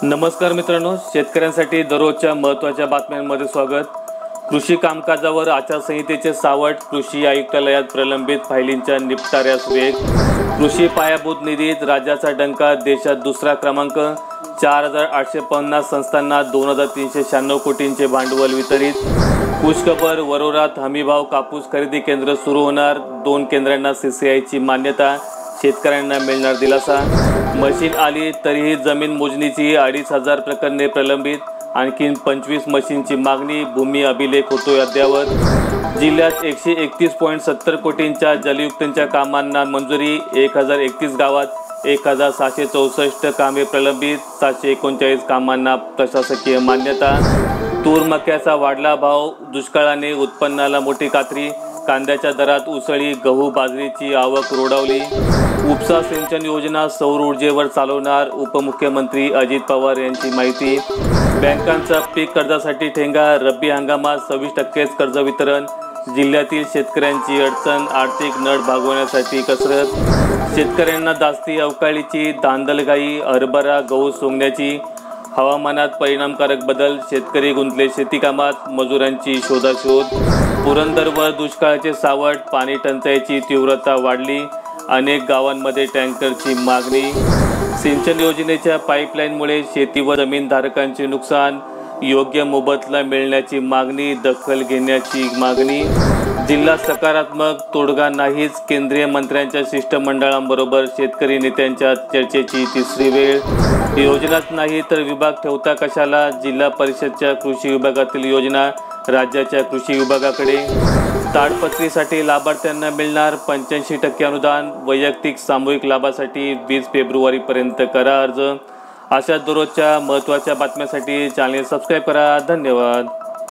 नमस्कार मित्रांनो, शेतकऱ्यांसाठी दररोजच्या महत्त्वाच्या बातम्यांमध्ये स्वागत। कृषी कामकाजावर आचारसंहितेचे सावट, कृषी आयुक्तालयात प्रलंबित फायलींच्या निपटाऱ्यास वेग। कृषी पायाभूत निधीत राज्याचा डंका, देशात दुसरा क्रमांक। 4850 संस्थांना 2396 कोटींचे भांडवल वितरित। खुशखबर, वरोरात हमीभाव कापूस खरेदी केंद्र सुरू होणार। 2 केंद्रांना CCIची मान्यता, शेतकऱ्यांना मिळणार दिलासा। मशीन आली तरीही जमीन मोजणीची 2500 प्रकरणे प्रलंबित, आणखी 25 मशीनची मागणी, भूमी अभिलेख होतोय अद्यावत। जिल्ह्यात 131.70 कोटींच्या जलयुक्तच्या कामांना मंजुरी, 1031 गावात 1664 कामे प्रलंबित, 739 कामांना प्रशासकीय मान्यता। तूर मक्याचा वाढला भाव, दुष्काळाने उत्पन्नाला मोठी कात्री, कांद्याच्या दरात उसळी, गहू बाजरीची आवक रोडावली। उपसा सिंचन योजना सौर ऊर्जेवर चालवणार, उपमुख्यमंत्री अजित पवार यांची माहिती। बँकांचा पीक कर्जासाठी ठेंगा, रब्बी हंगामात 26% कर्ज वितरण। जिल्ह्यातील शेतकऱ्यांची अडचण, आर्थिक नड भागवण्यासाठी कसरत। शेतकऱ्यांना दास्ती अवकाळीची, धांदलगाई, हरभरा गहू सोंगण्याची। हवामानात परिणामकारक बदल, शेतकरी गुंतले शेती कामात, मजुरांची शोधाशोध। पुरंदरवर दुष्काळाचे सावट, पाणी टंचाईची तीव्रता वाढली, अनेक गावांमध्ये टँकरची मागणी। सिंचन योजनेच्या पाईपलाईनमुळे शेती व जमीनधारकांचे नुकसान, योग्य मोबदला मिळण्याची मागणी, दखल घेण्याची मागणी। जिल्हा सकारात्मक, तोडगा नाहीच, केंद्रीय मंत्र्यांच्या शिष्टमंडळांबरोबर शेतकरी नेत्यांच्या चर्चेची तिसरी वेळ। योजनाच नाही तर विभाग ठेवता कशाला, जिल्हा परिषदच्या कृषी विभागातील योजना राज्याच्या कृषी विभागाकडे। ताडपत्रीसाठी लाभार्थ्यांना मिळणार 85% अनुदान, वैयक्तिक सामूहिक लाभासाठी 20 फेब्रुवारीपर्यंत करा अर्ज। अशा दररोजच्या महत्त्वाच्या बातम्यांसाठी चॅनल सबस्क्राईब करा। धन्यवाद।